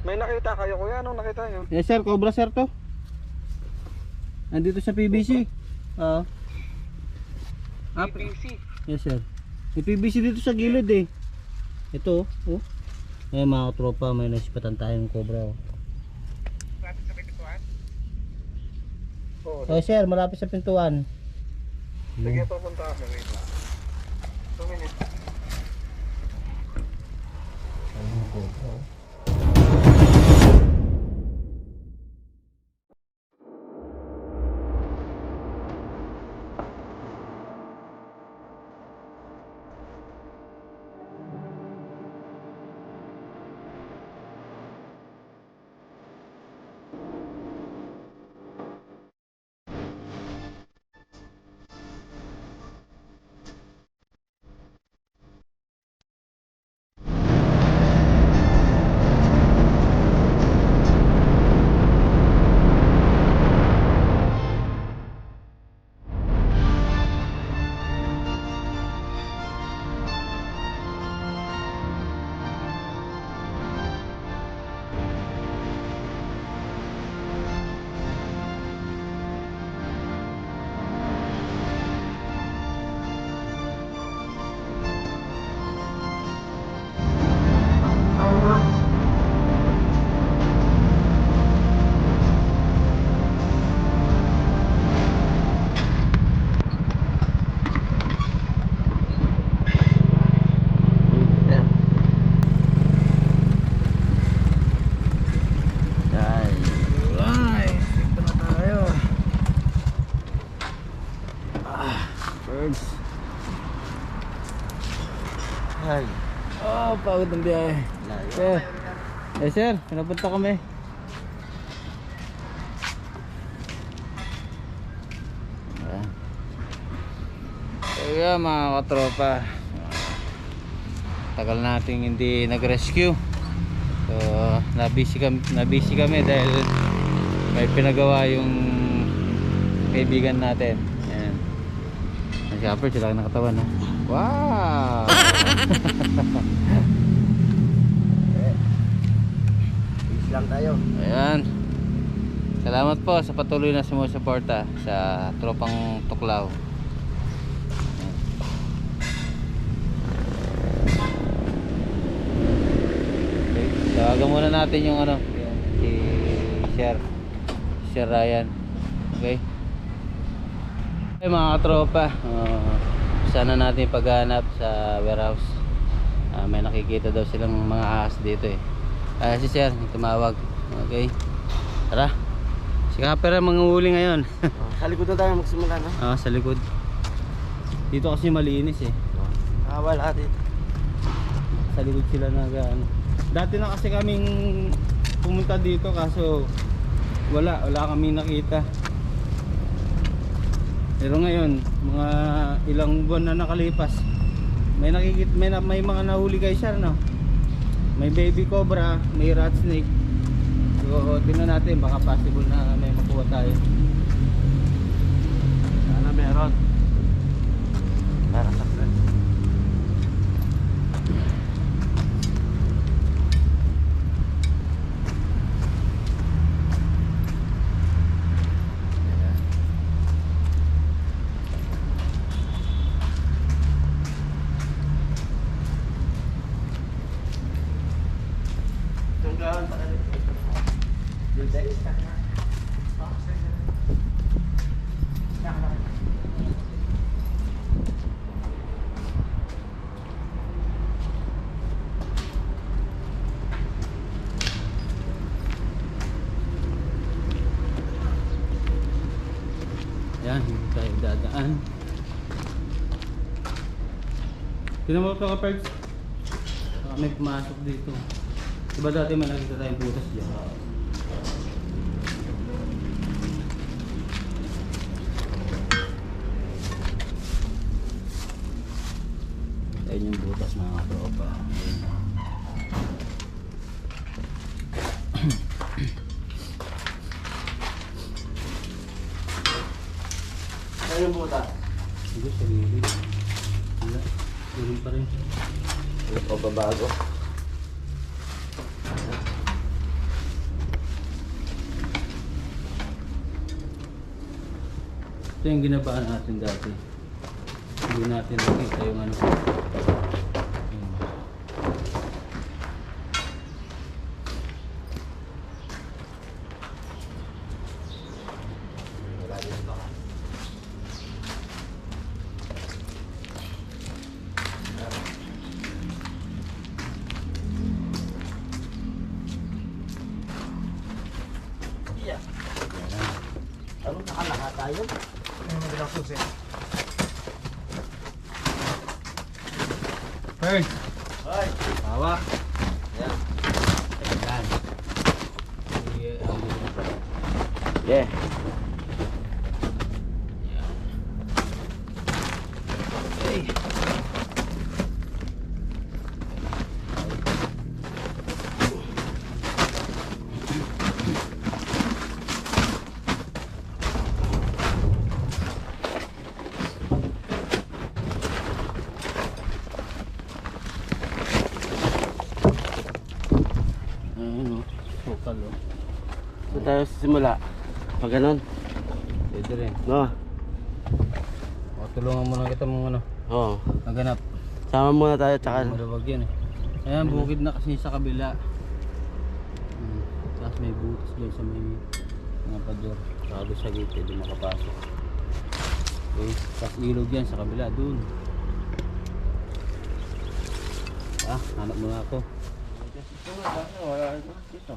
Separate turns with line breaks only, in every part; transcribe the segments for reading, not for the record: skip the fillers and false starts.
May nakita kayo kuya? Anong nakita nyo?
Yes sir, cobra sir to. Nandito sa PVC. Oo.
PVC.
Yes sir. May PVC dito sa gilid eh. Ito oh. Eh mga tropa, may nasipatan tayong cobra oh.
Malapit sa pintuan? Oo.
Oh sir, malapit sa pintuan.
Sige, pupunta kami. Wait lang. 2 minutes.
Ayun cobra oh.
Ay.
Oh, pagod ng biyahe. Sir. Eh sir, pinapunta kami. Kaya mga katropa, tagal nating hindi nag-rescue. So, nabisi kami dahil may pinagawa yung kaibigan natin. Ayan. Ang shopper, sila nakatawan ha. Wow!
Peace lang tayo.
Ayan. Salamat po sa patuloy na sumusuporta sa tropang Tuklaw. Okay. Tawagan muna natin yung ano, si Sir Ryan. Okay. Okay mga katropa, sana natin paghanap sa warehouse. May nakikita daw silang mga ahas dito eh. Si Sir tumawag. Okay. Tara. Si Kapera manguhuli ngayon.
Sa likod na tayo magsimula, no?
Sa likod. Dito kasi malinis eh.
Wala dito.
Sa likod sila ano. Dati na kasi kaming pumunta dito kaso wala kaming nakita. Pero ngayon, mga ilang buwan na nakalipas, may mga nahuli kay Sir, no? May baby cobra, may rat snake. So, tingnan natin, baka possible na may makuha tayo.
Sana meron. Para sa friends. Tunggalan pa rin. Yung text ka na.
Yan, hindi tayo dadaan. Tinan mo ito ka-perks. Baka may pumasok dito. Diba dati may nakita tayong butas dyan? Ayun yung butas mga tropa.
Ano yung butas?
Hindi, sa gilid. Wala, gilid pa rin.
O babago?
Ito yung ginabaan natin dati. Hindi natin nakita yung ano. Yun.
Ano nakalaka tayo?
Ay, mabilang susi. Hey!
Hoy!
Hawak.
Ayan.
Ayan.
Yeah.
Okay. Ayun o, sukal o.
Saan tayo sisimula? Pag ganun?
Pwede rin.
No?
O, tulungan mo lang kita mong ano,
Oo.
maghanap.
Sama muna tayo tsaka.
Maluwag yan eh. Ayan, bukid na kasi sa kabila. Tapos may butas dyan sa may mga pader. Saka doon sa gate, hindi makapasok. Okay, tapos ilog yan sa kabila, dun. Ah, hanap mo na ako.
Wala dito.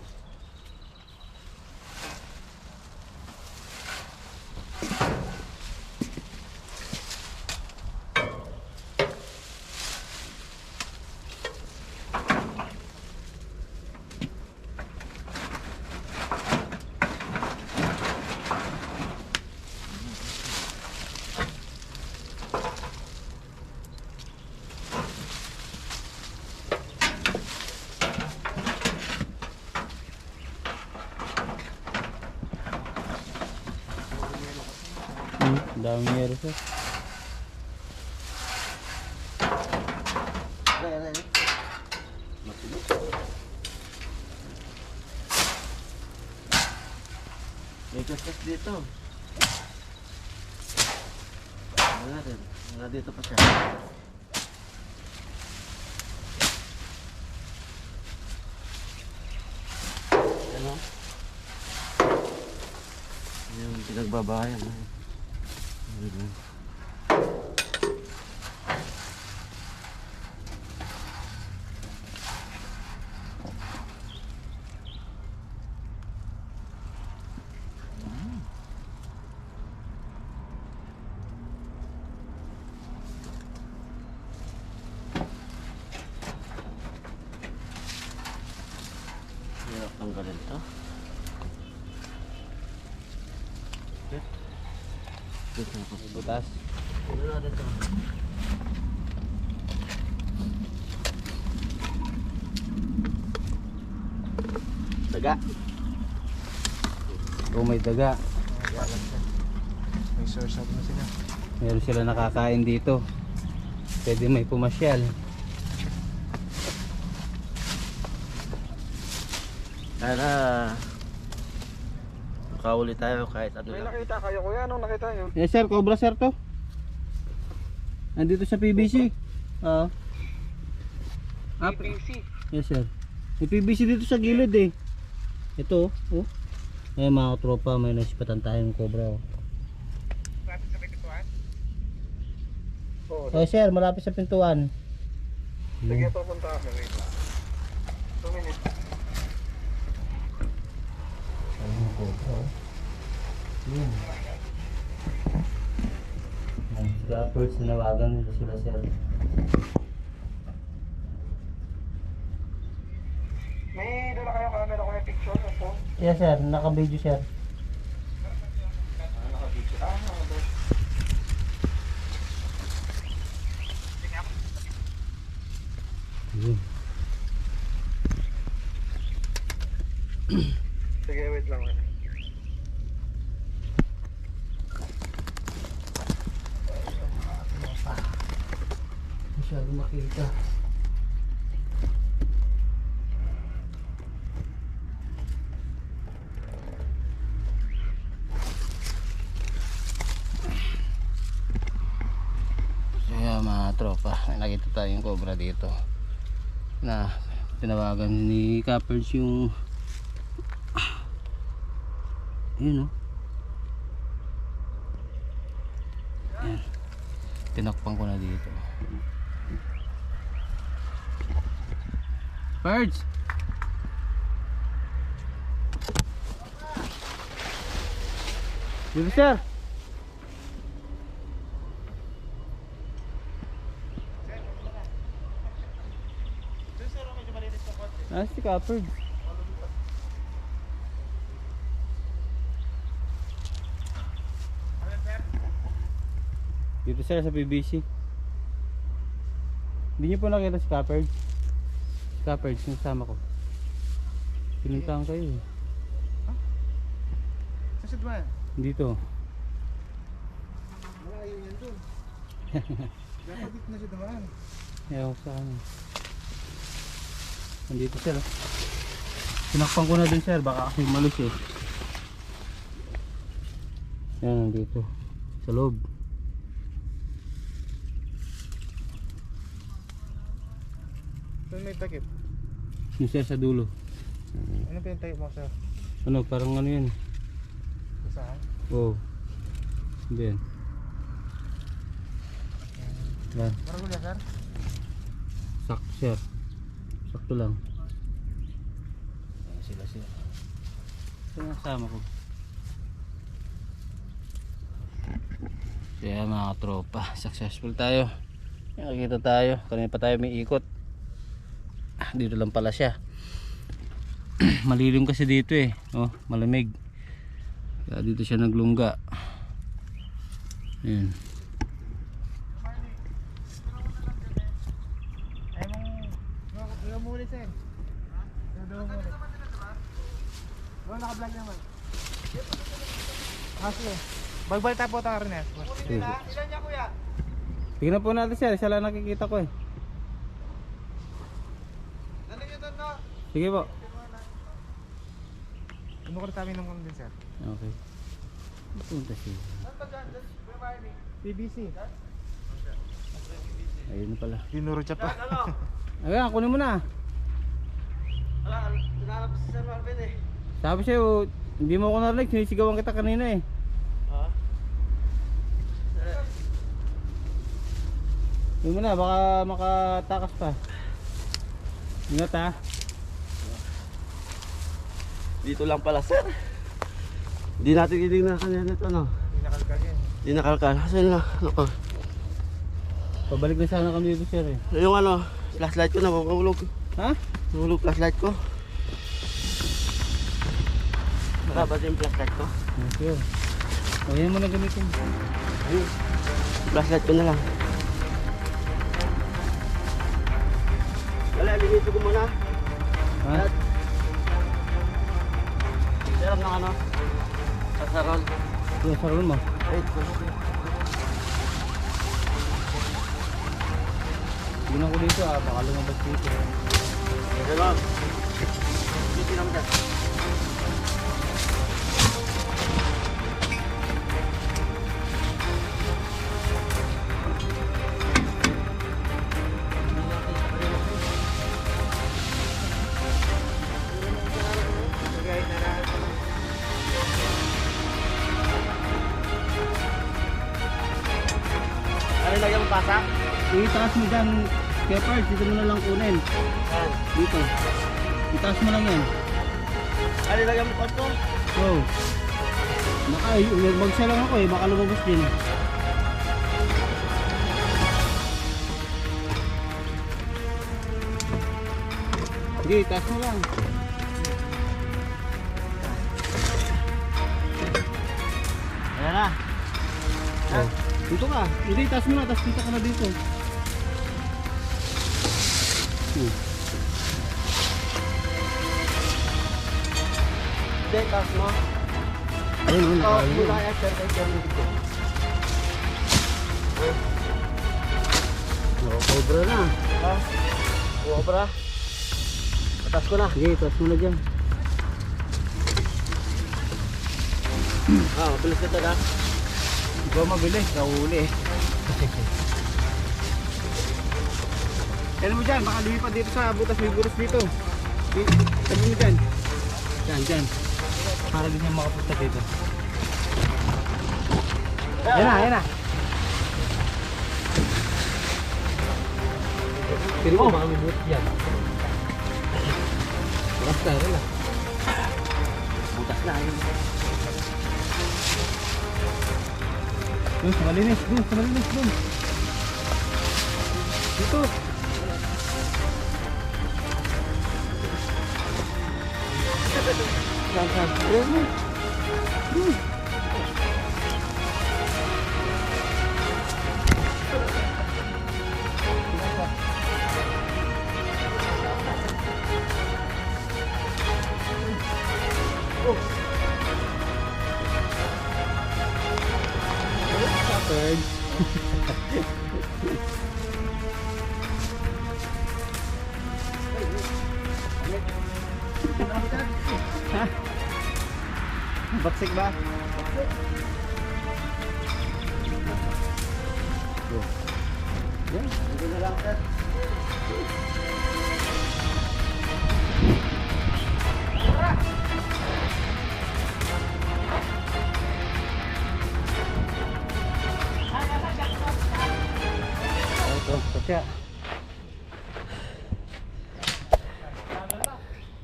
Ang daming meron sir.
May kaskas dito. Wala rin. Wala dito pa siya. Ano? Yung pinagbabayan. Ayan. Hirap tanggalin to. Okay. Dito ako.
Butas.
Ano natin to? Daga.
Kung may daga,
May source up na sila.
meron sila nakakain dito. Pwede may pumasyal.
Sana makahuli tayo kahit ano
May
lang.
nakita kayo kuya, anong nakita nyo?
Yes sir, cobra sir to. Nandito sa PVC. Oo.
PVC.
Yes sir. May PVC dito sa gilid eh. Ito oh. Eh mga tropa, may nasipatan tayong cobra oh.
Lapit sa pintuan? Oo.
Oh sir, malapit sa pintuan.
Sige, papunta kami. Wait lang. 2 minutes.
Ayun cobra oh. Yun. Ang scrappers, sinawagan nila sila sir.
May dala kayo camera ko may picture o phone?
Yes sir, naka-video sir.
Naka-picture. Okay.
Yun.
Sige, wait lang.
Masyado makita. tropa, may nakita tayong cobra dito na tinawagan ni Cappers yung yun, oh. Yan. Tinakpan ko na dito. Birds! Dito sir! Ah, si Cappers. Dito sir sa PBC. Hindi niyo po nakita si Cappers. Si Cappers, yung kasama ko. Pinuntahan kayo eh.
Sasad ba?
Dito.
Malayo yan dun. Dapat dito na siya dumaan.
Ewan ko sa kanya. Nandito sir. Sinakpan ko na din sir. Baka kasi malus eh. Yan, nandito. Sa loob.
Saan may takip?
Yung sir sa dulo.
Ano pa yung takip mo sir?
Ano, parang ano yan.
Saan?
Oo. Hindi yan. Yan.
Maragul na sir?
Sakto sir. Sakto lang. Ayan sila sir. Ito yung kasama ko. Kaya mga tropa, successful tayo. Nakikita tayo. Kanina pa tayo may ikot. Dito lang pala siya. Malilim kasi dito eh. Oh, malamig. Kaya dito siya naglungga. Ayan.
Ayaw mo ulit sir. Ayaw mo ulit. Wala naka-vlog naman. Sige. Bagbalik tayo po ito rin eh. Ilan niya kuya?
Tingnan po natin sir. Isa lang nakikita ko eh. Sige po.
Ano ko rin kami ng din sir?
Okay. Punta siya.
PBC.
Ayun na pala.
Tinuro siya pa.
Ayan, kunin mo na.
Wala, tinarap si Sir Marvin eh.
Sabi sa'yo, hindi mo ako narinig. Sinisigawan kita kanina eh.
Ha?
Kunin mo na, baka makatakas pa. Ingat ha.
Dito lang pala sir. Hindi natin kinig na kanina ito no.
Pinakalkal yan.
Hindi nakalkal. Kasi na, ano ko.
Pabalik na sana kami dito sir eh.
Yung ano, flashlight ko na mahulog.
Ha?
Mahulog flashlight ko. Marabat yung flashlight ko.
Okay. Ayan mo na gamitin.
Ayun. Flashlight ko na lang. Wala, limito ko muna.
Ha?
Sarap ng ano? Kasarol.
Yung sarol mo.
Wait,
Tingnan ko dito ah, baka lumabas dito.
sarap. Dito naman dyan. Ano lagyan mo pasak?
Itaas mo dyan, Keppers, dito mo na lang kunin.
Yan.
Dito. Itaas mo lang yan.
Ano lagyan mo pasko?
Oh. Baka, magsa lang ako eh, baka lumabas din. Sige, itaas mo lang.
Ayan na.
Oh. Dito ka. Hindi, itaas mo na, tapos dito ka na dito.
Hindi, taas mo.
Ayun,
Oo,
nakaya.
mula yan, sir, kahit yan dito.
Cobra na.
Ha? Cobra. Atas ko na.
Sige, itaas mo na dyan.
Ah, mabilis ka na.
Ikaw mabilis, kahuli eh.
Kailan mo dyan, baka lumipad dito sa butas, may butas dito. Sabi mo dyan. Dyan. Para din niya makapunta dito. Yan na. Pero mo, baka may butas yan. Butas na, wala.
Butas na yun.
Doon, sa malinis. Dito. Saan? Baksik ba?
Yan, dito na lang sir.
Ito, kasya.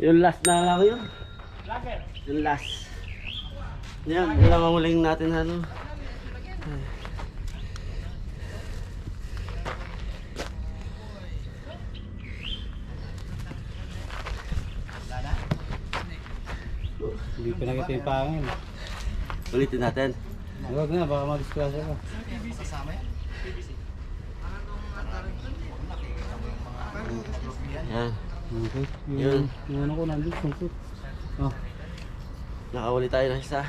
Yung last na lang yun. Yung last. Yan, yun lang ang huling natin ano.
Hindi pa nakita yung pangin.
Ulitin natin.
Huwag na, baka mag-discuss ako.
Yan.
Okay.
Yun.
Yung ano ko nandun, sungkot. Oh.
Nakahuli tayo ng isa.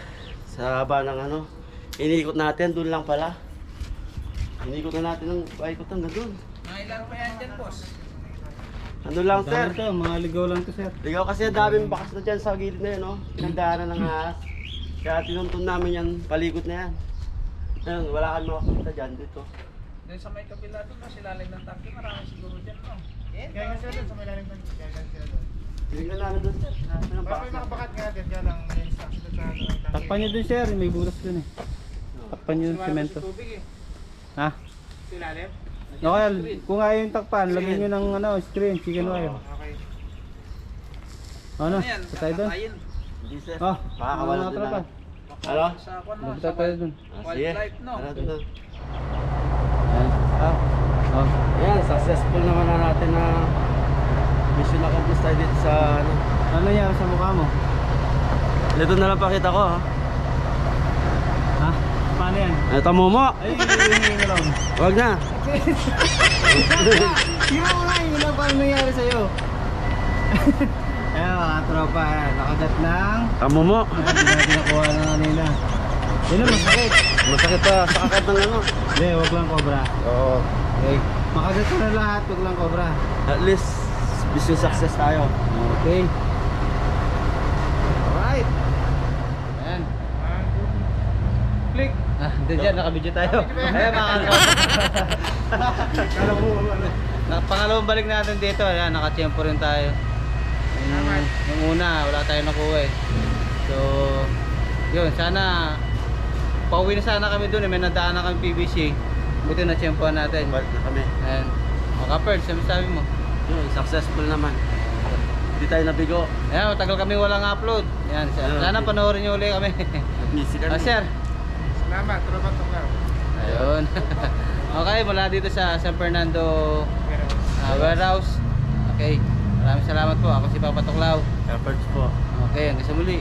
Sa haba ng ano. Inikot natin, doon lang pala. Inikot na natin ng paikot hanggang doon.
Mga ilan pa yan dyan, boss?
Ano lang sir?
Dami to, mga ligaw lang to sir.
Ligaw kasi ang daming bakas na dyan sa gilid na yun, no? Pinagdaanan ng ahas. Kaya tinuntun namin yan, palikot na yan. Ayun, wala kang makakita dyan dito.
Doon sa may kapila doon, kasi lalim ng tangke, marami siguro dyan, no?
Kaya nga sila doon sa may lalim ng kaya nga sila doon.
Tinignan namin doon sir. Nasa ng
Parang
bakas
may
na.
nakabakat nga din dyan ang may instruction doon sa tangke.
Takpan nyo dun sir, may butas dun eh. Takpan nyo yung semento. Ha?
Silalim?
Okay, kung ayaw yung takpan, lagyan nyo ng ano, screen, chicken wire.
Okay.
Ano? Patay dun?
Hindi sir.
Oh,
Makakawala
mga
din
tropa.
na. Ano?
Sa kwan, no?
Magtay tayo dun.
Sige.
Wildlife, no?
Tara doon na.
Ayan. Oh.
Ayan, successful naman na natin na mission accomplished tayo dito sa ano.
Ano nangyari sa mukha mo?
Dito na lang pakita ko ha.
Ha? Paano yan?
Ito mo mo.
Ay, yung lang.
Wag na.
Yung mga yun lang paano nangyari sa'yo. Ayan mga tropa, ayan. Nakagat lang.
Tamo mo.
Ayan, hindi natin nakuha na kanina. Yun ang masakit.
Masakit pa sa kakat ng ano.
Hindi, wag lang cobra.
Oo.
Okay. Makagat ko na lahat, wag lang cobra.
At least mission success tayo.
Okay. Alright. Ayan.
Click!
Ah, doon dyan, nakabidyo tayo. Ayan, mga
Kala mo ano.
pangalawang balik natin dito, ayan, nakachempo rin tayo. Yung una, wala tayong nakuha eh. So, yun, sana pauwi na sana kami doon eh, may nadaan na kami PVC. Buti na tsempohan natin.
Balik na kami.
Ayan. O Kaperd, sabi mo?
Yun, successful naman. Hindi tayo nabigo.
Ayan, matagal kami walang upload. Ayan, sana panoorin nyo ulit kami.
Busy kami.
Ah, sir.
Salamat, tropa tuklaw.
Ayun. Okay, mula dito sa San Fernando warehouse. Okay, maraming salamat po. Ako si Papa Tuklaw.
Efforts po.
Okay, hanggang sa muli.